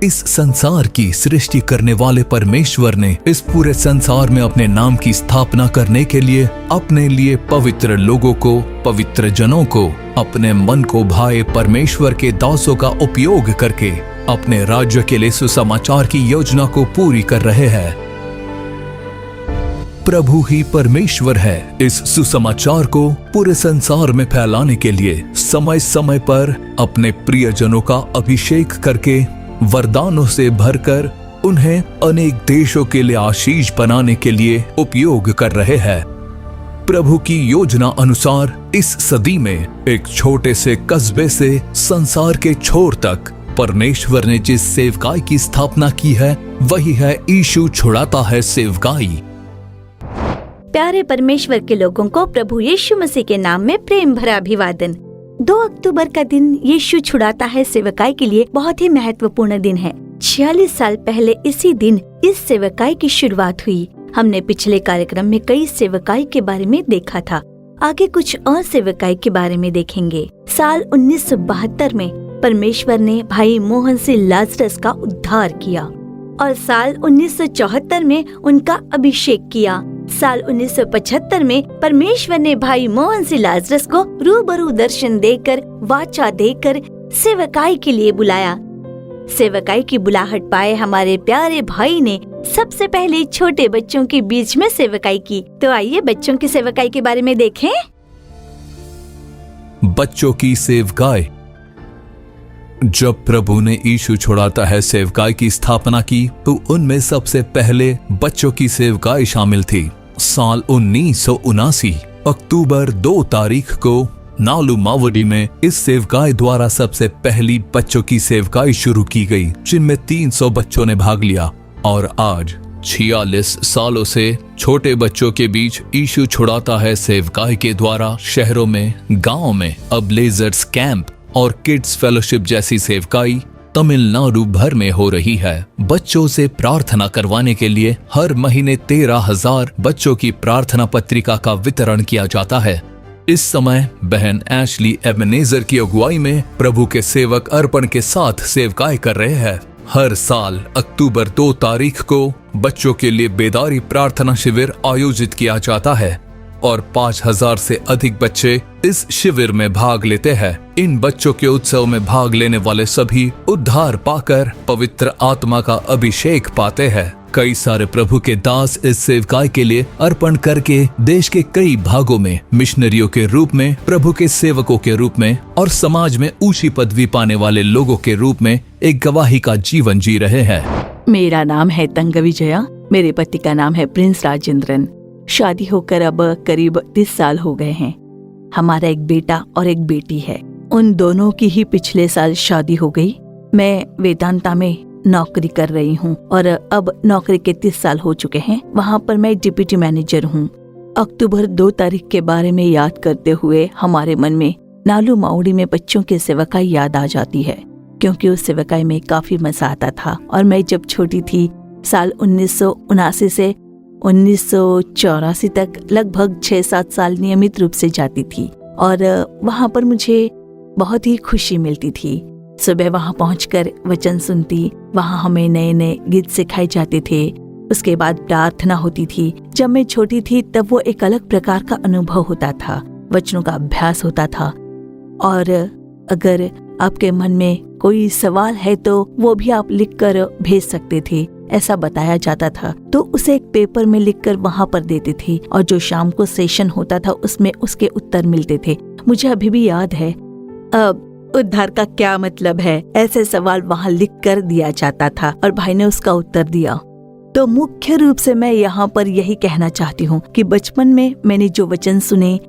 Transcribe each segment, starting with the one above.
इस संसार की सृष्टि करने वाले परमेश्वर ने इस पूरे संसार में अपने नाम की स्थापना करने के लिए अपने लिए पवित्र लोगों को, पवित्र जनों को, अपने मन को भाए परमेश्वर के दासों का उपयोग करके अपने राज्य के लिए सुसमाचार की योजना को पूरी कर रहे हैं। प्रभु ही परमेश्वर है। इस सुसमाचार को पूरे संसार में फैलाने के लिए समय समय पर अपने प्रियजनों का अभिषेक करके वरदानों से भरकर उन्हें अनेक देशों के लिए आशीष बनाने के लिए उपयोग कर रहे हैं। प्रभु की योजना अनुसार इस सदी में एक छोटे से कस्बे से संसार के छोर तक परमेश्वर ने जिस सेवकाई की स्थापना की है वही है यीशु छुड़ाता है सेवकाई। प्यारे परमेश्वर के लोगों को प्रभु यीशु मसीह के नाम में प्रेम भरा अभिवादन। 2 अक्टूबर का दिन यीशु छुड़ाता है सेवकाई के लिए बहुत ही महत्वपूर्ण दिन है। 46 साल पहले इसी दिन इस सेवकाई की शुरुआत हुई। हमने पिछले कार्यक्रम में कई सेवकाई के बारे में देखा था। आगे कुछ और सेवकाई के बारे में देखेंगे। साल 1972 में परमेश्वर ने भाई मोहन सिंह लाजरस का उद्धार किया और साल 1974 में उनका अभिषेक किया। साल 1975 में परमेश्वर ने भाई मोहन सिंह लाजरस को रूबरू दर्शन देकर, वाचा देकर सेवकाई के लिए बुलाया। सेवकाई की बुलाहट पाए हमारे प्यारे भाई ने सबसे पहले छोटे बच्चों के बीच में सेवकाई की। तो आइए बच्चों की सेवकाई के बारे में देखें। बच्चों की सेवकाई। जब प्रभु ने यीशु छुड़ाता है सेवकाई की स्थापना की तो उनमें सबसे पहले बच्चों की सेवकाई शामिल थी। साल 1979 अक्टूबर 2 तारीख को नालू मावडी में इस सेवकाई द्वारा सबसे पहली बच्चों की सेवकाई शुरू की गई, जिनमें 300 बच्चों ने भाग लिया। और आज 46 सालों से छोटे बच्चों के बीच यीशु छुड़ाता है सेवकाई के द्वारा शहरों में, गाँव में अब लेजर्स कैंप और किड्स फेलोशिप जैसी सेवकाई तमिलनाडु भर में हो रही है। बच्चों से प्रार्थना करवाने के लिए हर महीने 13,000 बच्चों की प्रार्थना पत्रिका का वितरण किया जाता है। इस समय बहन एशली एबनेजर की अगुवाई में प्रभु के सेवक अर्पण के साथ सेवकाई कर रहे हैं। हर साल अक्टूबर 2 तारीख को बच्चों के लिए बेदारी प्रार्थना शिविर आयोजित किया जाता है और 5,000 से अधिक बच्चे इस शिविर में भाग लेते हैं। इन बच्चों के उत्सव में भाग लेने वाले सभी उद्धार पाकर पवित्र आत्मा का अभिषेक पाते हैं। कई सारे प्रभु के दास इस सेवकाई के लिए अर्पण करके देश के कई भागों में मिशनरियों के रूप में, प्रभु के सेवकों के रूप में और समाज में ऊंची पदवी पाने वाले लोगों के रूप में एक गवाही का जीवन जी रहे हैं। मेरा नाम है तंगविजया। मेरे पति का नाम है प्रिंस राजेंद्रन। शादी होकर अब करीब 30 साल हो गए हैं। हमारा एक बेटा और एक बेटी है। उन दोनों की ही पिछले साल शादी हो गई। मैं वेदांता में नौकरी कर रही हूँ और अब नौकरी के 30 साल हो चुके हैं। वहाँ पर मैं डिप्टी मैनेजर हूँ। अक्टूबर 2 तारीख के बारे में याद करते हुए हमारे मन में नालू माउडी में बच्चों की सेवकाई याद आ जाती है, क्योंकि उस सेवकाई में काफी मजा आता था। और मैं जब छोटी थी, साल 1979 से 1984 तक लगभग 6-7 साल नियमित रूप से जाती थी और वहाँ पर मुझे बहुत ही खुशी मिलती थी। सुबह वहाँ पहुँचकर वचन सुनती, वहाँ हमें नए नए गीत सिखाए जाते थे। उसके बाद प्रार्थना होती थी। जब मैं छोटी थी तब वो एक अलग प्रकार का अनुभव होता था, वचनों का अभ्यास होता था। और अगर आपके मन में कोई सवाल है तो वो भी आप लिखकर भेज सकते थे, ऐसा बताया जाता था। तो उसे एक पेपर में लिखकर वहाँ पर देते थे और जो शाम को सेशन होता था उसमें उसके उत्तर मिलते थे। मुझे अभी भी याद है, उद्धार का क्या मतलब है, ऐसे सवाल वहाँ लिख कर दिया जाता था और भाई ने उसका उत्तर दिया। तो मुख्य रूप से मैं यहाँ पर यही कहना चाहती हूँ कि बचपन में मैंने जो वचन सुने,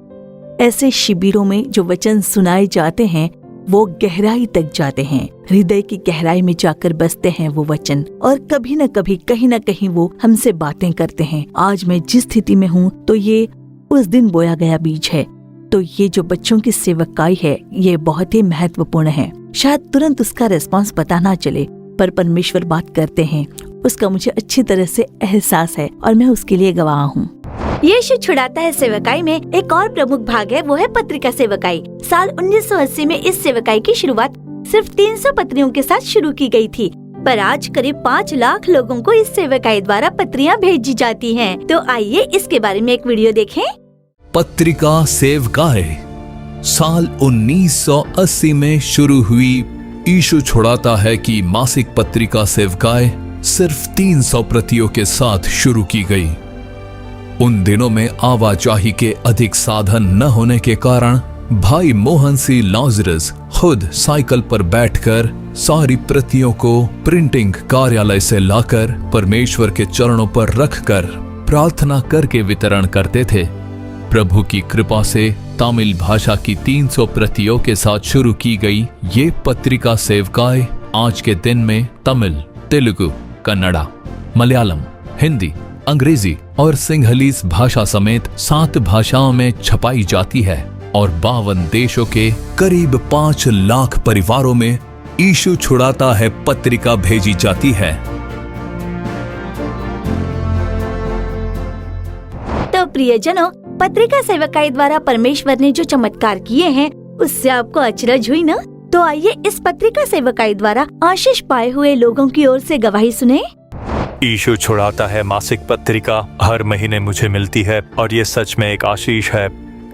ऐसे शिविरों में जो वचन सुनाए जाते हैं वो गहराई तक जाते हैं, हृदय की गहराई में जाकर बसते हैं वो वचन, और कभी न कभी कहीं न कहीं वो हमसे बातें करते हैं। आज मैं जिस स्थिति में हूँ तो ये उस दिन बोया गया बीज है। तो ये जो बच्चों की सेवकाई है ये बहुत ही महत्वपूर्ण है। शायद तुरंत उसका रिस्पांस पता ना चले, पर परमेश्वर बात करते हैं, उसका मुझे अच्छी तरह से एहसास है और मैं उसके लिए गवाह हूँ। यीशु छुड़ाता है सेवकाई में एक और प्रमुख भाग है, वो है पत्रिका सेवकाई। साल 1980 में इस सेवकाई की शुरुआत सिर्फ 300 पत्रियों के साथ शुरू की गई थी, पर आज करीब 5 लाख लोगों को इस सेवकाई द्वारा पत्रियां भेजी जाती हैं। तो आइए इसके बारे में एक वीडियो देखें। पत्रिका सेवकाई साल 1980 में शुरू हुई यीशु छुड़ाता है कि मासिक पत्रिका सेवकाई सिर्फ 300 प्रतियों के साथ शुरू की गई। उन दिनों में आवाजाही के अधिक साधन न होने के कारण भाई मोहन सी लाजरस खुद साइकिल पर बैठकर सारी प्रतियों को प्रिंटिंग कार्यालय से लाकर परमेश्वर के चरणों पर रखकर प्रार्थना करके वितरण करते थे। प्रभु की कृपा से तमिल भाषा की 300 प्रतियों के साथ शुरू की गई ये पत्रिका सेवकाई आज के दिन में तमिल, तेलुगु, कन्नड़ा, मलयालम, हिंदी, अंग्रेजी और सिंहलीस भाषा समेत 7 भाषाओं में छपाई जाती है और 52 देशों के करीब 5 लाख परिवारों में यीशु छुड़ाता है पत्रिका भेजी जाती है। तो प्रियजनों, पत्रिका सेवकाई द्वारा परमेश्वर ने जो चमत्कार किए हैं उससे आपको अचरज हुई ना? तो आइए इस पत्रिका सेवकाई द्वारा आशीष पाए हुए लोगों की ओर से गवाही सुने। यीशु छुड़ाता है मासिक पत्रिका हर महीने मुझे मिलती है और ये सच में एक आशीष है।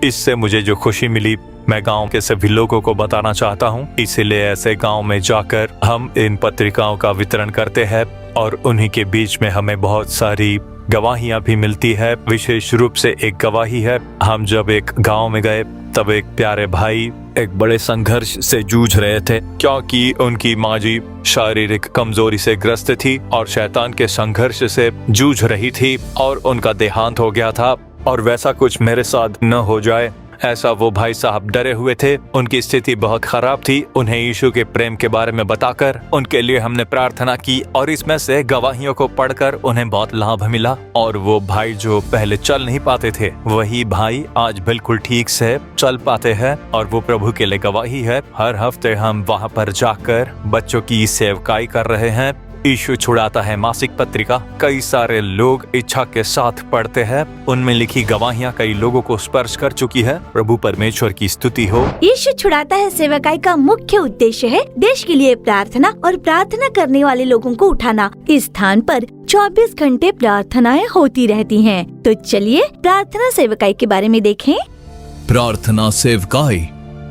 इससे मुझे जो खुशी मिली मैं गांव के सभी लोगों को बताना चाहता हूं। इसीलिए ऐसे गांव में जाकर हम इन पत्रिकाओं का वितरण करते हैं और उन्हीं के बीच में हमें बहुत सारी गवाहियां भी मिलती है। विशेष रूप से एक गवाही है, हम जब एक गांव में गए तब एक प्यारे भाई एक बड़े संघर्ष से जूझ रहे थे क्योंकि उनकी माँ जी शारीरिक कमजोरी से ग्रस्त थी और शैतान के संघर्ष से जूझ रही थी और उनका देहांत हो गया था। और वैसा कुछ मेरे साथ न हो जाए ऐसा वो भाई साहब डरे हुए थे। उनकी स्थिति बहुत खराब थी। उन्हें यीशु के प्रेम के बारे में बताकर उनके लिए हमने प्रार्थना की और इसमें से गवाहियों को पढ़कर उन्हें बहुत लाभ मिला। और वो भाई जो पहले चल नहीं पाते थे वही भाई आज बिल्कुल ठीक से चल पाते हैं और वो प्रभु के लिए गवाही है। हर हफ्ते हम वहाँ पर जाकर बच्चों की सेवकाई कर रहे हैं। यीशु छुड़ाता है मासिक पत्रिका कई सारे लोग इच्छा के साथ पढ़ते हैं। उनमें लिखी गवाहियां कई लोगों को स्पर्श कर चुकी है। प्रभु परमेश्वर की स्तुति हो। यीशु छुड़ाता है सेवकाई का मुख्य उद्देश्य है देश के लिए प्रार्थना और प्रार्थना करने वाले लोगों को उठाना। इस स्थान पर 24 घंटे प्रार्थनाएं होती रहती हैं। तो चलिए प्रार्थना सेवकाई के बारे में देखें। प्रार्थना सेवकाई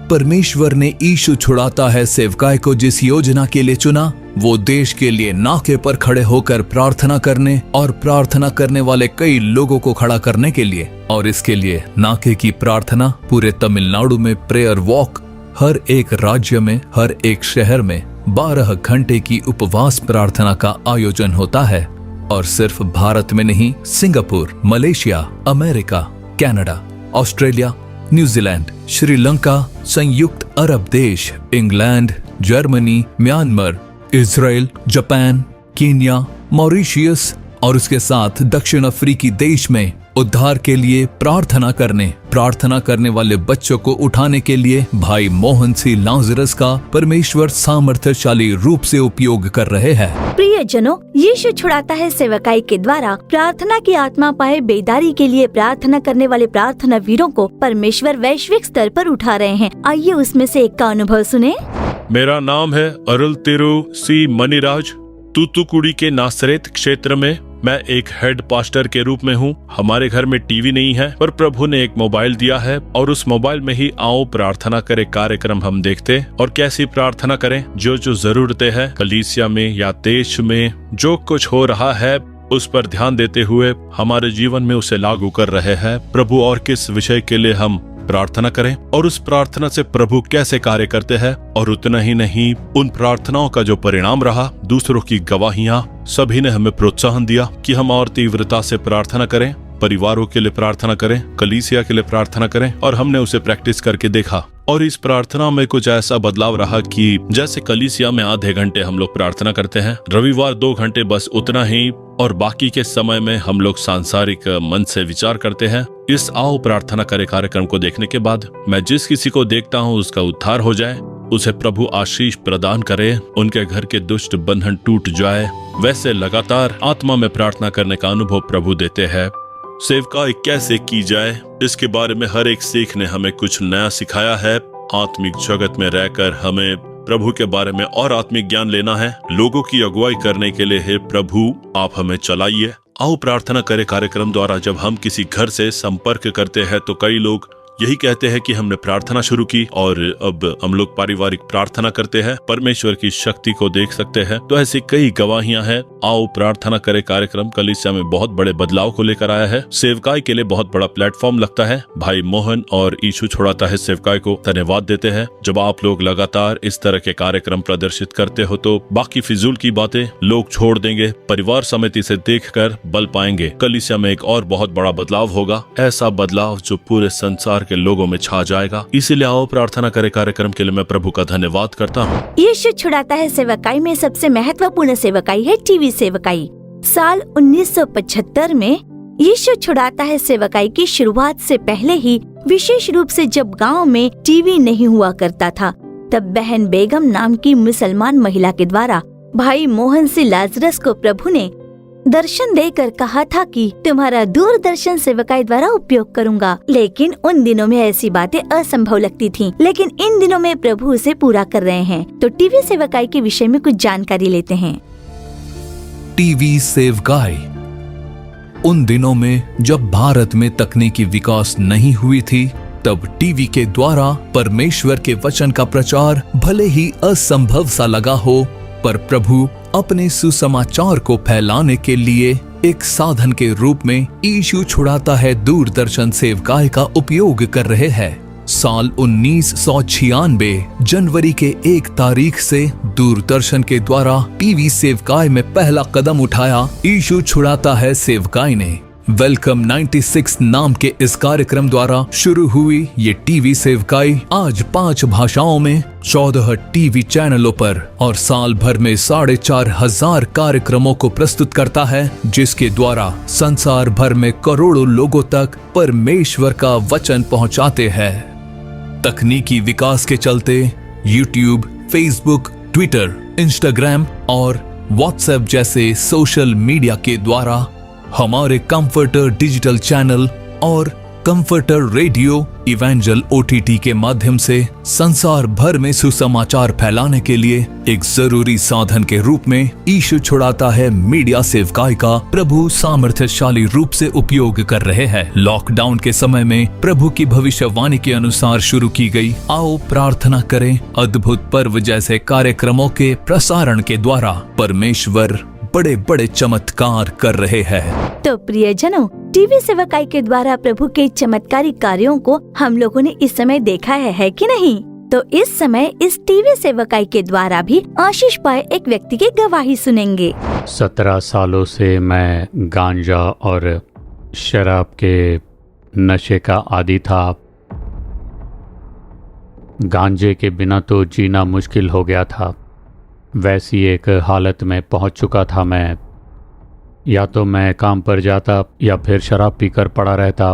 परमेश्वर ने यीशु छुड़ाता है सेवकाई को जिस योजना के लिए चुना वो देश के लिए नाके पर खड़े होकर प्रार्थना करने और प्रार्थना करने वाले कई लोगों को खड़ा करने के लिए। और इसके लिए नाके की प्रार्थना पूरे तमिलनाडु में प्रेयर वॉक, हर एक राज्य में हर एक शहर में 12 घंटे की उपवास प्रार्थना का आयोजन होता है। और सिर्फ भारत में नहीं, Singapore, Malaysia, America, Canada, Australia, New Zealand, Sri Lanka, संयुक्त अरब देश, England, Germany, Myanmar, Israel, Japan, Kenya, Mauritius और उसके साथ दक्षिण अफ्रीकी देश में उद्धार के लिए प्रार्थना करने वाले बच्चों को उठाने के लिए भाई मोहन सी लाजरस का परमेश्वर सामर्थ्यशाली रूप से उपयोग कर रहे हैं। प्रियजनों, यीशु छुड़ाता है सेवकाई के द्वारा प्रार्थना की आत्मा पाए बेदारी के लिए प्रार्थना करने वाले प्रार्थना वीरों को परमेश्वर वैश्विक स्तर पर उठा रहे हैं। आइए उसमें से एक का अनुभव सुने। मेरा नाम है अरुल तिरु सी मनीराज। तूतुकुड़ी के नासरेत क्षेत्र में मैं एक हेड पास्टर के रूप में हूँ। हमारे घर में टीवी नहीं है पर प्रभु ने एक मोबाइल दिया है और उस मोबाइल में ही आओ प्रार्थना करे कार्यक्रम हम देखते और कैसी प्रार्थना करें। जो जरूरतें हैं कलीसिया में या देश में जो कुछ हो रहा है उस पर ध्यान देते हुए हमारे जीवन में उसे लागू कर रहे हैं। प्रभु और किस विषय के लिए हम प्रार्थना करें और उस प्रार्थना से प्रभु कैसे कार्य करते हैं। और उतना ही नहीं, उन प्रार्थनाओं का जो परिणाम रहा, दूसरों की गवाहियां, सभी ने हमें प्रोत्साहन दिया कि हम और तीव्रता से प्रार्थना करें, परिवारों के लिए प्रार्थना करें, कलीसिया के लिए प्रार्थना करें। और हमने उसे प्रैक्टिस करके देखा और इस प्रार्थना में कुछ ऐसा बदलाव रहा कि जैसे कलीसिया में आधे घंटे हम लोग प्रार्थना करते हैं, रविवार 2 घंटे बस उतना ही, और बाकी के समय में हम लोग सांसारिक मन से विचार करते हैं। इस आओ प्रार्थना करे कार्यक्रम को देखने के बाद मैं जिस किसी को देखता हूँ उसका उद्धार हो जाए, उसे प्रभु आशीष प्रदान करे, उनके घर के दुष्ट बंधन टूट जाए। वैसे लगातार आत्मा में प्रार्थना करने का अनुभव प्रभु देते हैं। सेवकाई कैसे की जाए इसके बारे में हर एक सीख ने हमें कुछ नया सिखाया है। आत्मिक जगत में रहकर हमें प्रभु के बारे में और आत्मिक ज्ञान लेना है, लोगों की अगुवाई करने के लिए हे प्रभु आप हमें चलाइए। आओ प्रार्थना करें कार्यक्रम द्वारा जब हम किसी घर से संपर्क करते हैं तो कई लोग यही कहते हैं कि हमने प्रार्थना शुरू की और अब हम लोग पारिवारिक प्रार्थना करते हैं, परमेश्वर की शक्ति को देख सकते हैं। तो ऐसी कई गवाहियां हैं। आओ प्रार्थना करें कार्यक्रम कलीसिया में बहुत बड़े बदलाव को लेकर आया है। सेवकाई के लिए बहुत बड़ा प्लेटफॉर्म लगता है। भाई मोहन और यीशु छुड़ाता है सेवकाई को धन्यवाद देते हैं। जब आप लोग लगातार इस तरह के कार्यक्रम प्रदर्शित करते हो तो बाकी फिजूल की बातें लोग छोड़ देंगे, परिवार समिति से देखकर बल पाएंगे। कलीसिया में एक और बहुत बड़ा बदलाव होगा, ऐसा बदलाव जो पूरे संसार के लोगों में छा जाएगा। इसीलिए आओ प्रार्थना करें कार्यक्रम के लिए मैं प्रभु का धन्यवाद करता हूँ। यीशु छुड़ाता है सेवकाई में सबसे महत्वपूर्ण सेवकाई है टीवी सेवकाई। साल 1975 में यीशु छुड़ाता है सेवकाई की शुरुआत से पहले ही, विशेष रूप से जब गांव में टीवी नहीं हुआ करता था, तब बहन बेगम नाम की मुसलमान महिला के द्वारा भाई मोहन से लाजरस को प्रभु ने दर्शन देकर कहा था कि तुम्हारा दूरदर्शन सेवकाई द्वारा उपयोग करूंगा। लेकिन उन दिनों में ऐसी बातें असंभव लगती थीं, लेकिन इन दिनों में प्रभु उसे पूरा कर रहे हैं। तो टीवी सेवकाई के विषय में कुछ जानकारी लेते हैं। टीवी सेवकाई। उन दिनों में जब भारत में तकनीकी विकास नहीं हुई थी, तब टीवी के द्वारा परमेश्वर के वचन का प्रचार भले ही असंभव सा लगा हो, पर प्रभु अपने सुसमाचार को फैलाने के लिए एक साधन के रूप में यीशु छुड़ाता है दूरदर्शन सेवकाई का उपयोग कर रहे हैं। साल 1996 जनवरी के 1 तारीख से दूरदर्शन के द्वारा टीवी सेवकाई में पहला कदम उठाया यीशु छुड़ाता है सेवकाई ने। वेलकम 96 नाम के इस कार्यक्रम द्वारा शुरू हुई ये टीवी सेवकाई आज 5 भाषाओं में 14 टीवी चैनलों पर और साल भर में 4,500 कार्यक्रमों को प्रस्तुत करता है, जिसके द्वारा संसार भर में करोड़ों लोगों तक परमेश्वर का वचन पहुंचाते हैं। तकनीकी विकास के चलते यूट्यूब, फेसबुक, ट्विटर, इंस्टाग्राम और व्हाट्सएप जैसे सोशल मीडिया के द्वारा हमारे कंफर्टर डिजिटल चैनल और कंफर्टर रेडियो इवेंजल OTT के माध्यम से संसार भर में सुसमाचार फैलाने के लिए एक जरूरी साधन के रूप में यीशु छुड़ाता है मीडिया सेवकाई का प्रभु सामर्थ्यशाली रूप से उपयोग कर रहे हैं। लॉकडाउन के समय में प्रभु की भविष्यवाणी के अनुसार शुरू की गई आओ प्रार्थना करें अद्भुत पर्व जैसे कार्यक्रमों के प्रसारण के द्वारा परमेश्वर बड़े बड़े चमत्कार कर रहे हैं। तो प्रियजनों, टीवी सेवकाई के द्वारा प्रभु के चमत्कारी कार्यों को हम लोगों ने इस समय देखा है कि नहीं? तो इस समय इस टीवी सेवकाई के द्वारा भी आशीष पाए एक व्यक्ति की गवाही सुनेंगे। 17 सालों से मैं गांजा और शराब के नशे का आदी था। गांजे के बिना तो जीना मुश्किल हो गया था। वैसी एक हालत में पहुंच चुका था मैं। या तो मैं काम पर जाता या फिर शराब पीकर पड़ा रहता।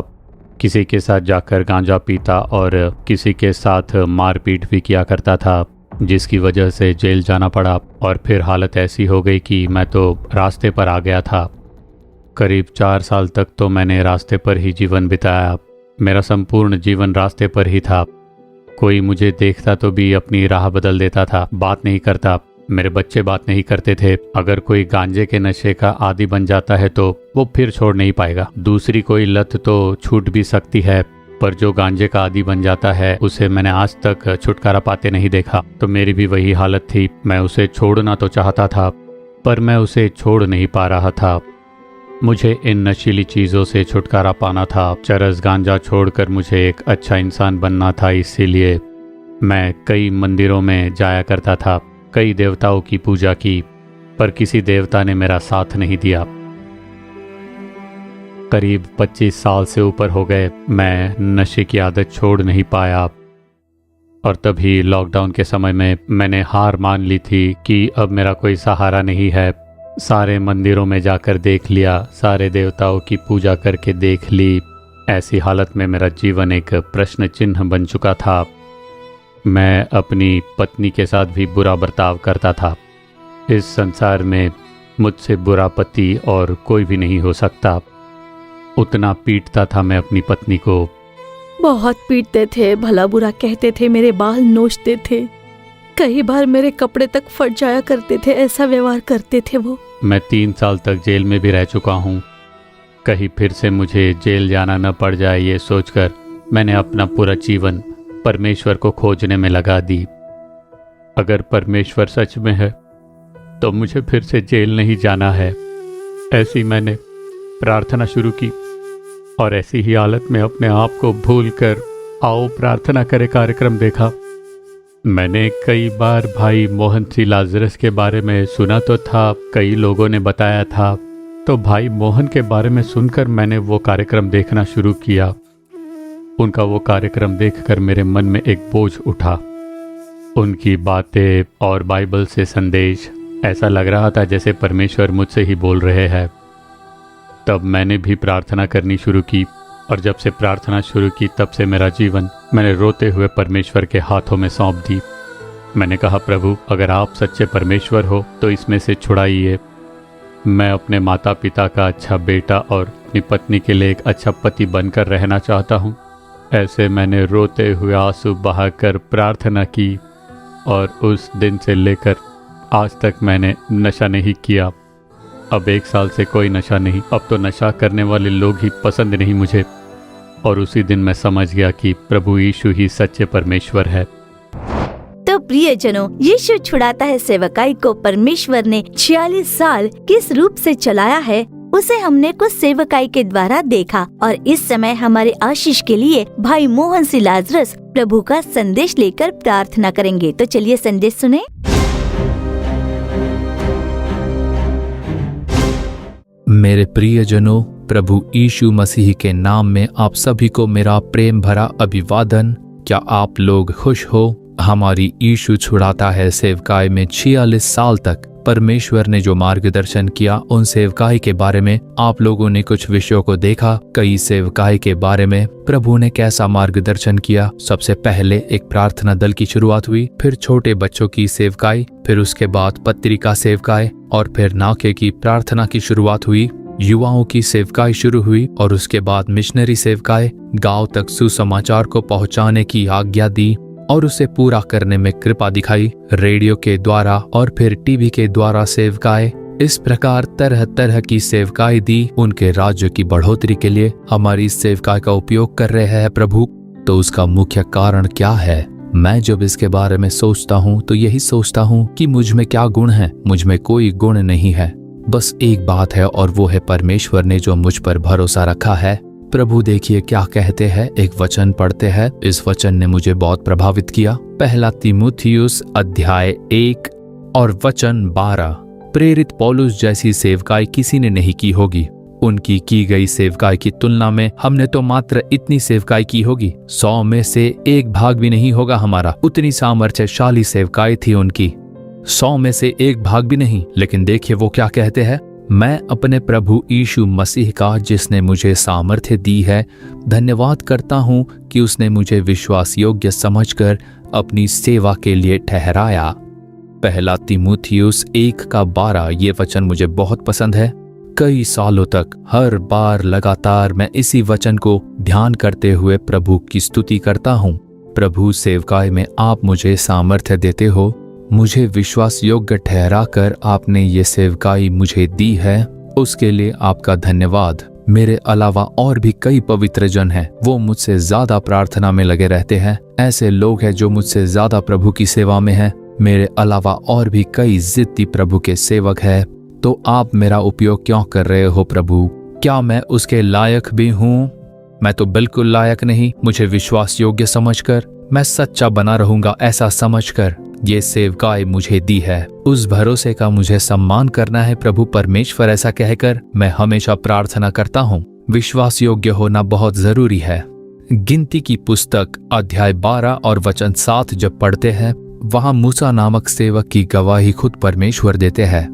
किसी के साथ जाकर गांजा पीता और किसी के साथ मारपीट भी किया करता था, जिसकी वजह से जेल जाना पड़ा। और फिर हालत ऐसी हो गई कि मैं तो रास्ते पर आ गया था। करीब 4 साल तक तो मैंने रास्ते पर ही जीवन बिताया। मेरा संपूर्ण जीवन रास्ते पर ही था। कोई मुझे देखता तो भी अपनी राह बदल देता था, बात नहीं करता। मेरे बच्चे बात नहीं करते थे। अगर कोई गांजे के नशे का आदी बन जाता है तो वो फिर छोड़ नहीं पाएगा। दूसरी कोई लत तो छूट भी सकती है, पर जो गांजे का आदी बन जाता है उसे मैंने आज तक छुटकारा पाते नहीं देखा। तो मेरी भी वही हालत थी। मैं उसे छोड़ना तो चाहता था, पर मैं उसे छोड़ नहीं पा रहा था। मुझे इन नशीली चीज़ों से छुटकारा पाना था। चरस गांजा छोड़कर मुझे एक अच्छा इंसान बनना था। इसीलिए मैं कई मंदिरों में जाया करता था, कई देवताओं की पूजा की, पर किसी देवता ने मेरा साथ नहीं दिया। करीब 25 साल से ऊपर हो गए, मैं नशे की आदत छोड़ नहीं पाया। और तभी लॉकडाउन के समय में मैंने हार मान ली थी कि अब मेरा कोई सहारा नहीं है। सारे मंदिरों में जाकर देख लिया, सारे देवताओं की पूजा करके देख ली। ऐसी हालत में मेरा जीवन एक प्रश्न चिन्ह बन चुका था। मैं अपनी पत्नी के साथ भी बुरा बर्ताव करता था। इस संसार में मुझसे बुरा पति और कोई भी नहीं हो सकता। उतना पीटता था मैं अपनी पत्नी को। बहुत पीटते थे, भला बुरा कहते थे, मेरे बाल नोचते थे। कई बार मेरे कपड़े तक फट जाया करते थे, ऐसा व्यवहार करते थे वो। मैं 3 साल तक जेल में भी रह चुका हूँ। कहीं फिर से मुझे जेल जाना न पड़ जाए, ये सोचकर मैंने अपना पूरा जीवन परमेश्वर को खोजने में लगा दी। अगर परमेश्वर सच में है तो मुझे फिर से जेल नहीं जाना है। ऐसी मैंने प्रार्थना शुरू की और ऐसी ही हालत में अपने आप को भूलकर आओ प्रार्थना करे कार्यक्रम देखा। मैंने कई बार भाई मोहन सी लाजरस के बारे में सुना तो था, कई लोगों ने बताया था, तो भाई मोहन के बारे में सुनकर मैंने वो कार्यक्रम देखना शुरू किया। उनका वो कार्यक्रम देखकर मेरे मन में एक बोझ उठा। उनकी बातें और बाइबल से संदेश, ऐसा लग रहा था जैसे परमेश्वर मुझसे ही बोल रहे हैं। तब मैंने भी प्रार्थना करनी शुरू की और जब से प्रार्थना शुरू की तब से मेरा जीवन मैंने रोते हुए परमेश्वर के हाथों में सौंप दी। मैंने कहा, प्रभु अगर आप सच्चे परमेश्वर हो तो इसमें से छुड़ाइए। मैं अपने माता पिता का अच्छा बेटा और अपनी पत्नी के लिए एक अच्छा पति बनकर रहना चाहता हूँ। ऐसे मैंने रोते हुए आंसू बहाकर प्रार्थना की और उस दिन से लेकर आज तक मैंने नशा नहीं किया। अब 1 साल से कोई नशा नहीं। अब तो नशा करने वाले लोग ही पसंद नहीं मुझे। और उसी दिन मैं समझ गया कि प्रभु यीशु ही सच्चे परमेश्वर है। तो प्रियजनों, यीशु छुड़ाता है सेवकाई को परमेश्वर ने 46 साल किस रूप से चलाया है, उसे हमने कुछ सेवकाई के द्वारा देखा। और इस समय हमारे आशीष के लिए भाई मोहन सी लाजरस प्रभु का संदेश लेकर प्रार्थना करेंगे। तो चलिए संदेश सुने। मेरे प्रियजनों, प्रभु यीशु मसीह के नाम में आप सभी को मेरा प्रेम भरा अभिवादन। क्या आप लोग खुश हो? हमारी यीशु छुड़ाता है सेवकाई में 46 साल तक परमेश्वर ने जो मार्गदर्शन किया, उन सेवकाई के बारे में आप लोगों ने कुछ विषयों को देखा। कई सेवकाई के बारे में प्रभु ने कैसा मार्गदर्शन किया। सबसे पहले एक प्रार्थना दल की शुरुआत हुई, फिर छोटे बच्चों की सेवकाई, फिर उसके बाद पत्रिका सेवकाई और फिर नाके की प्रार्थना की शुरुआत हुई। युवाओं की सेवकाई शुरू हुई और उसके बाद मिशनरी सेवकाई, गांव तक सुसमाचार को पहुंचाने की आज्ञा दी और उसे पूरा करने में कृपा दिखाई। रेडियो के द्वारा और फिर टीवी के द्वारा सेवकाई, इस प्रकार तरह तरह की सेवकाई दी। उनके राज्य की बढ़ोतरी के लिए हमारी इस सेवकाई का उपयोग कर रहे हैं प्रभु। तो उसका मुख्य कारण क्या है? मैं जब इसके बारे में सोचता हूँ तो यही सोचता हूँ कि मुझ में क्या गुण है। मुझ में कोई गुण नहीं है, बस एक बात है और वो है परमेश्वर ने जो मुझ पर भरोसा रखा है। प्रभु देखिए क्या कहते हैं, एक वचन पढ़ते हैं। इस वचन ने मुझे बहुत प्रभावित किया। 1 तीमुथियुस अध्याय 1 और वचन 12। प्रेरित पौलुस जैसी सेवकाई किसी ने नहीं की होगी। उनकी की गई सेवकाई की तुलना में हमने तो मात्र इतनी सेवकाई की होगी, 100 में से 1 भाग भी नहीं होगा हमारा। उतनी सामर्थ्यशाली सेवकाई थी उनकी, 100 में से 1 भाग भी नहीं। लेकिन देखिए वो क्या कहते हैं, मैं अपने प्रभु यीशु मसीह का जिसने मुझे सामर्थ्य दी है धन्यवाद करता हूँ कि उसने मुझे विश्वास योग्य समझकर अपनी सेवा के लिए ठहराया। 1 तीमुथियुस 1:12 ये वचन मुझे बहुत पसंद है। कई सालों तक हर बार लगातार मैं इसी वचन को ध्यान करते हुए प्रभु की स्तुति करता हूँ। प्रभु सेवकाई में आप मुझे सामर्थ्य देते हो, मुझे विश्वास योग्य ठहरा कर आपने ये सेवकाई मुझे दी है, उसके लिए आपका धन्यवाद। मेरे अलावा और भी कई पवित्र जन हैं, वो मुझसे ज्यादा प्रार्थना में लगे रहते हैं। ऐसे लोग हैं जो मुझसे ज्यादा प्रभु की सेवा में हैं। मेरे अलावा और भी कई जिद्दी प्रभु के सेवक हैं। तो आप मेरा उपयोग क्यों कर रहे हो प्रभु? क्या मैं उसके लायक भी हूँ? मैं तो बिल्कुल लायक नहीं। मुझे विश्वास योग्य समझकर मैं सच्चा बना रहूंगा, ऐसा समझकर ये सेवकाई मुझे दी है। उस भरोसे का मुझे सम्मान करना है प्रभु परमेश्वर, ऐसा कहकर मैं हमेशा प्रार्थना करता हूँ। विश्वास योग्य होना बहुत जरूरी है। गिनती की पुस्तक अध्याय 12 और वचन 7 जब पढ़ते हैं, वहां मूसा नामक सेवक की गवाही खुद परमेश्वर देते हैं।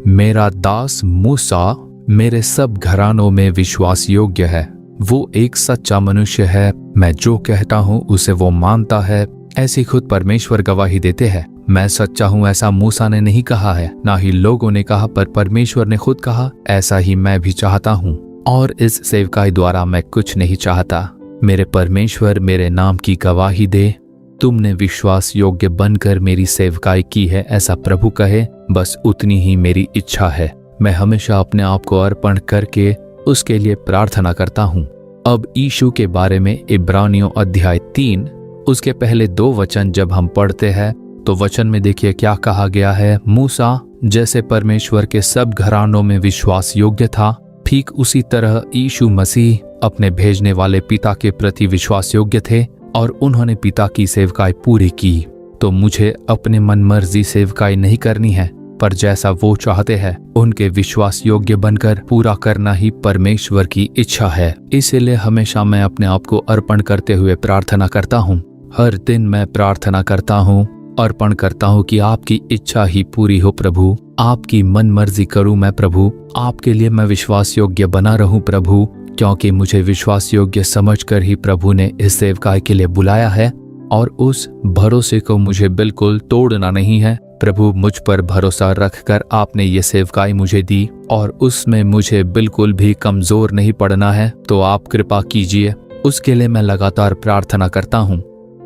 मेरा दास मूसा मेरे सब घरानों में विश्वास योग्य है। वो एक सच्चा मनुष्य है। मैं जो कहता हूँ उसे वो मानता है, ऐसी खुद परमेश्वर गवाही देते हैं। मैं सच्चा हूँ ऐसा मूसा ने नहीं कहा है, ना ही लोगों ने कहा, पर परमेश्वर ने खुद कहा। ऐसा ही मैं भी चाहता हूँ और इस सेवकाई द्वारा मैं कुछ नहीं चाहता। मेरे परमेश्वर मेरे नाम की गवाही दे तुमने विश्वास योग्य बनकर मेरी सेवकाई की है, ऐसा प्रभु कहे, बस उतनी ही मेरी इच्छा है। मैं हमेशा अपने आप को अर्पण करके उसके लिए प्रार्थना करता हूँ। अब यीशु के बारे में इब्रानियों अध्याय 3 उसके पहले 2 वचन जब हम पढ़ते हैं तो वचन में देखिए क्या कहा गया है। मूसा जैसे परमेश्वर के सब घरानों में विश्वास योग्य था, ठीक उसी तरह यीशु मसीह अपने भेजने वाले पिता के प्रति विश्वास योग्य थे और उन्होंने पिता की सेवकाई पूरी की। तो मुझे अपने मनमर्जी सेवकाई नहीं करनी है, पर जैसा वो चाहते हैं उनके विश्वास योग्य बनकर पूरा करना ही परमेश्वर की इच्छा है। इसीलिए हमेशा मैं अपने आप को अर्पण करते हुए प्रार्थना करता हूँ। हर दिन मैं प्रार्थना करता हूँ, अर्पण करता हूँ कि आपकी इच्छा ही पूरी हो प्रभु, आपकी मन मर्जी करूँ मैं प्रभु, आपके लिए मैं विश्वास योग्य बना रहूं प्रभु, क्योंकि मुझे विश्वास योग्य समझकर ही प्रभु ने इस सेवकाई के लिए बुलाया है और उस भरोसे को मुझे बिल्कुल तोड़ना नहीं है। प्रभु, मुझ पर भरोसा रखकर आपने ये सेवकाई मुझे दी और उसमें मुझे बिल्कुल भी कमजोर नहीं पड़ना है, तो आप कृपा कीजिए। उसके लिए मैं लगातार प्रार्थना करता हूँ।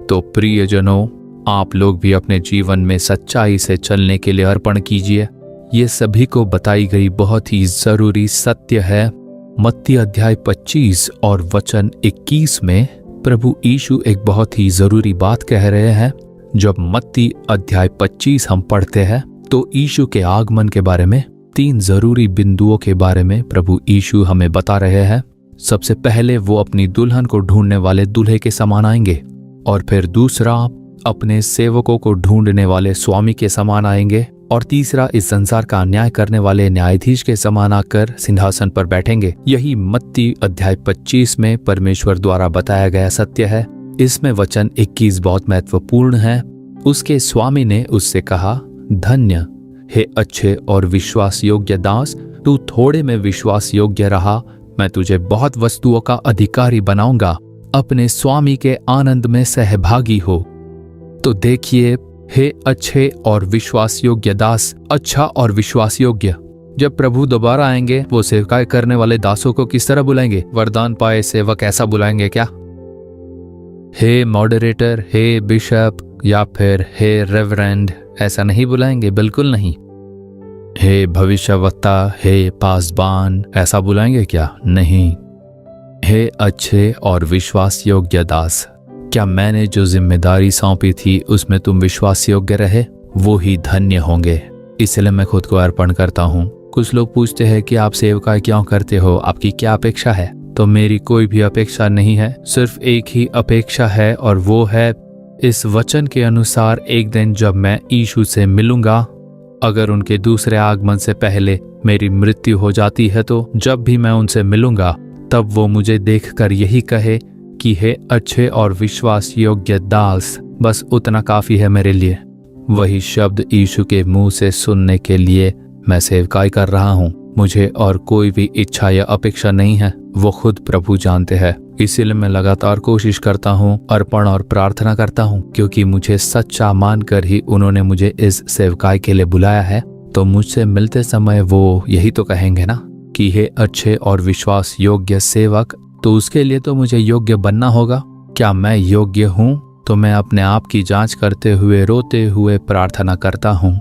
तो प्रियजनों, आप लोग भी अपने जीवन में सच्चाई से चलने के लिए अर्पण कीजिए। ये सभी को बताई गई बहुत ही जरूरी सत्य है। मत्ती अध्याय 25 और वचन 21 में प्रभु यीशु एक बहुत ही जरूरी बात कह रहे हैं। जब मत्ती अध्याय 25 हम पढ़ते हैं तो यीशु के आगमन के बारे में 3 जरूरी बिंदुओं के बारे में प्रभु यीशु हमें बता रहे हैं। सबसे पहले वो अपनी दुल्हन को ढूंढने वाले दूल्हे के समान आएंगे, और फिर दूसरा अपने सेवकों को ढूंढने वाले स्वामी के समान आएंगे, और तीसरा इस संसार का अन्याय करने वाले न्यायाधीश के समान आकर सिंहासन पर बैठेंगे। यही मत्ती अध्याय 25 में परमेश्वर द्वारा बताया गया सत्य है। इसमें वचन 21 बहुत महत्वपूर्ण है। उसके स्वामी ने उससे कहा, धन्य हे अच्छे और विश्वास योग्य दास, तू थोड़े में विश्वास योग्य रहा, मैं तुझे बहुत वस्तुओं का अधिकारी बनाऊंगा, अपने स्वामी के आनंद में सहभागी हो। तो देखिए, हे अच्छे और विश्वास योग्य दास, अच्छा और विश्वास योग्य। जब प्रभु दोबारा आएंगे वो सेवकाई करने वाले दासों को किस तरह बुलाएंगे? वरदान पाए सेवक ऐसा बुलाएंगे क्या? हे मॉडरेटर, हे बिशप या फिर हे रेवरेंड, ऐसा नहीं बुलाएंगे, बिल्कुल नहीं। हे भविष्यवक्ता, हे पासबान, ऐसा बुलाएंगे क्या? नहीं। हे अच्छे और विश्वास योग्य दास, क्या मैंने जो जिम्मेदारी सौंपी थी उसमें तुम विश्वास योग्य रहे? वो ही धन्य होंगे। इसलिए मैं खुद को अर्पण करता हूँ। कुछ लोग पूछते हैं कि आप सेवकाई क्यों करते हो, आपकी क्या अपेक्षा है? तो मेरी कोई भी अपेक्षा नहीं है, सिर्फ एक ही अपेक्षा है, और वो है इस वचन के अनुसार एक दिन जब मैं यीशु से मिलूंगा, अगर उनके दूसरे आगमन से पहले मेरी मृत्यु हो जाती है, तो जब भी मैं उनसे मिलूंगा तब वो मुझे देखकर यही कहे कि हे अच्छे और विश्वास योग्य दास, बस उतना काफी है मेरे लिए। वही शब्द यीशु के मुंह से सुनने के लिए मैं सेवकाई कर रहा हूँ। मुझे और कोई भी इच्छा या अपेक्षा नहीं है, वो खुद प्रभु जानते हैं। इसीलिए मैं लगातार कोशिश करता हूँ, अर्पण और प्रार्थना करता हूँ, क्योंकि मुझे सच्चा मानकर ही उन्होंने मुझे इस सेवकाई के लिए बुलाया है। तो मुझसे मिलते समय वो यही तो कहेंगे ना कि हे अच्छे और विश्वास योग्य सेवक। तो उसके लिए तो मुझे योग्य बनना होगा। क्या मैं योग्य हूँ? तो मैं अपने आप की जांच करते हुए रोते हुए प्रार्थना करता हूँ।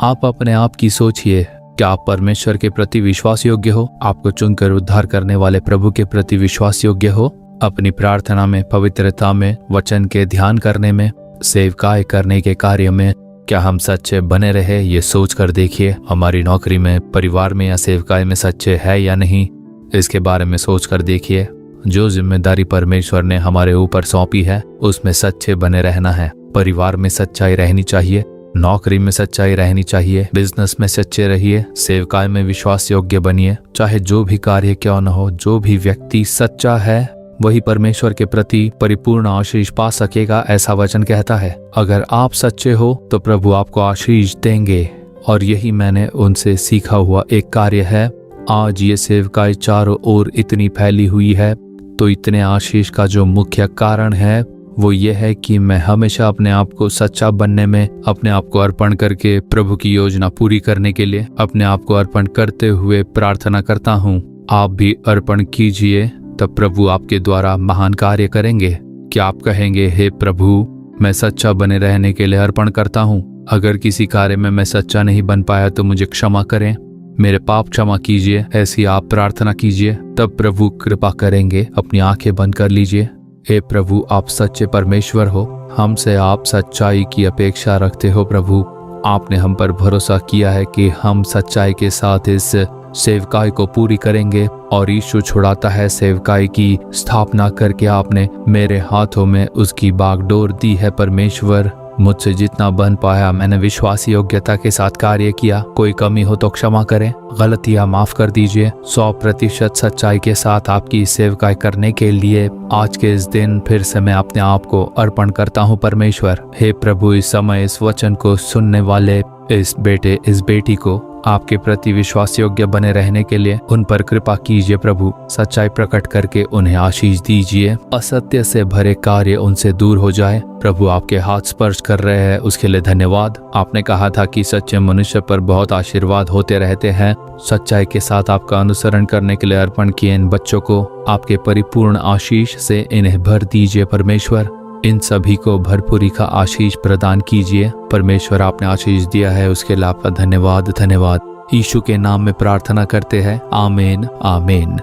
आप अपने आप की सोचिए, क्या आप परमेश्वर के प्रति विश्वास योग्य हो? आपको चुनकर उद्धार करने वाले प्रभु के प्रति विश्वास योग्य हो? अपनी प्रार्थना में, पवित्रता में, वचन के ध्यान करने में, सेवकाई करने के कार्य में क्या हम सच्चे बने रहे? ये सोच कर देखिए। हमारी नौकरी में, परिवार में या सेवकाई में सच्चे है या नहीं, इसके बारे में सोच कर देखिए। जो जिम्मेदारी परमेश्वर ने हमारे ऊपर सौंपी है उसमें सच्चे बने रहना है। परिवार में सच्चाई रहनी चाहिए, नौकरी में सच्चाई रहनी चाहिए, बिजनेस में सच्चे रहिए, सेवकाई में विश्वास योग्य बनिए। चाहे जो भी कार्य क्यों न हो, जो भी व्यक्ति सच्चा है वही परमेश्वर के प्रति परिपूर्ण आशीष पा सकेगा, ऐसा वचन कहता है। अगर आप सच्चे हो तो प्रभु आपको आशीष देंगे, और यही मैंने उनसे सीखा हुआ एक कार्य है। आज ये सेवकाई चारों ओर इतनी फैली हुई है, तो इतने आशीष का जो मुख्य कारण है वो ये है कि मैं हमेशा अपने आप को सच्चा बनने में, अपने आप को अर्पण करके प्रभु की योजना पूरी करने के लिए अपने आप को अर्पण करते हुए प्रार्थना करता हूँ। आप भी अर्पण कीजिए, तब प्रभु आपके द्वारा महान कार्य करेंगे। क्या आप कहेंगे, हे प्रभु, मैं सच्चा बने रहने के लिए अर्पण करता हूँ। अगर किसी कार्य में मैं सच्चा नहीं बन पाया तो मुझे क्षमा करें, मेरे पाप क्षमा कीजिए। ऐसी आप प्रार्थना कीजिए, तब प्रभु कृपा करेंगे। अपनी आंखें बंद कर लीजिए। हे प्रभु, आप सच्चे परमेश्वर हो, हमसे आप सच्चाई की अपेक्षा रखते हो। प्रभु, आपने हम पर भरोसा किया है कि हम सच्चाई के साथ इस सेवकाई को पूरी करेंगे और यीशु छुड़ाता है सेवकाई की स्थापना करके आपने मेरे हाथों में उसकी बागडोर दी है। परमेश्वर, मुझसे जितना बन पाया मैंने विश्वास योग्यता के साथ कार्य किया। कोई कमी हो तो क्षमा करें, गलतियां माफ कर दीजिए। 100% सच्चाई के साथ आपकी सेवकाई करने के लिए आज के इस दिन फिर से मैं अपने आप को अर्पण करता हूं। परमेश्वर, हे प्रभु, इस समय इस वचन को सुनने वाले इस बेटे इस बेटी को आपके प्रति विश्वास योग्य बने रहने के लिए उन पर कृपा कीजिए। प्रभु, सच्चाई प्रकट करके उन्हें आशीष दीजिए। असत्य से भरे कार्य उनसे दूर हो जाए। प्रभु, आपके हाथ स्पर्श कर रहे हैं, उसके लिए धन्यवाद। आपने कहा था कि सच्चे मनुष्य पर बहुत आशीर्वाद होते रहते हैं। सच्चाई के साथ आपका अनुसरण करने के लिए अर्पण किए इन बच्चों को आपके परिपूर्ण आशीष से इन्हें भर दीजिए। परमेश्वर, इन सभी को भरपूरी का आशीष प्रदान कीजिए। परमेश्वर, आपने आशीष दिया है, उसके लिए आपका धन्यवाद। धन्यवाद। यीशु के नाम में प्रार्थना करते हैं, आमीन आमीन।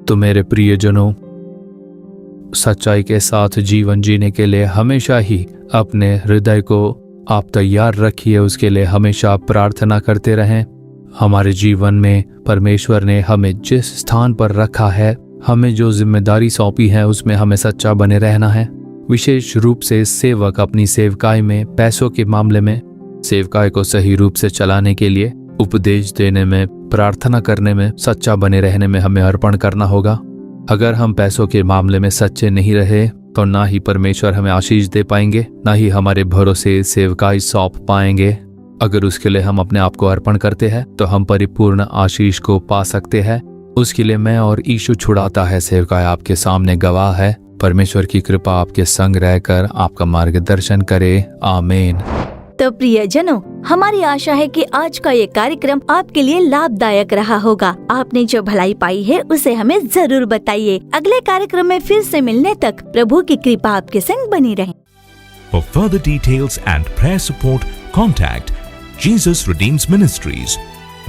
तो मेरे प्रियजनों, सच्चाई के साथ जीवन जीने के लिए हमेशा ही अपने हृदय को आप तैयार रखिए। उसके लिए हमेशा प्रार्थना करते रहें। हमारे जीवन में परमेश्वर ने हमें जिस स्थान पर रखा है, हमें जो जिम्मेदारी सौंपी है, उसमें हमें सच्चा बने रहना है। विशेष रूप से सेवक अपनी सेवकाई में, पैसों के मामले में सेवकाई को सही रूप से चलाने के लिए, उपदेश देने में, प्रार्थना करने में, सच्चा बने रहने में हमें अर्पण करना होगा। अगर हम पैसों के मामले में सच्चे नहीं रहे तो ना ही परमेश्वर हमें आशीष दे पाएंगे, ना ही हमारे भरोसे सेवकाई सौंप पाएंगे। अगर उसके लिए हम अपने आप को अर्पण करते हैं तो हम परिपूर्ण आशीष को पा सकते हैं। उसके लिए मैं और यीशु छुड़ाता है सेवकाई आपके सामने गवाह है। परमेश्वर की कृपा आपके संग रहकर आपका मार्गदर्शन करे। आमीन। तो प्रियजनों, हमारी आशा है कि आज का ये कार्यक्रम आपके लिए लाभदायक रहा होगा। आपने जो भलाई पाई है उसे हमें जरूर बताइए। अगले कार्यक्रम में फिर से मिलने तक प्रभु की कृपा आपके संग बनी रहे। For further details and prayer support, contact Jesus Redeems Ministries,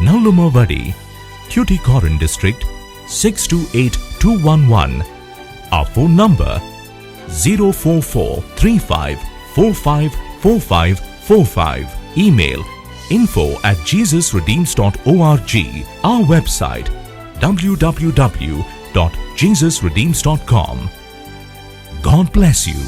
Nallumavadi, Tuticorin District, 628211. Our phone number 04435454545. Email info@jesusredeems.org. Our website www.jesusredeems.com. God bless you.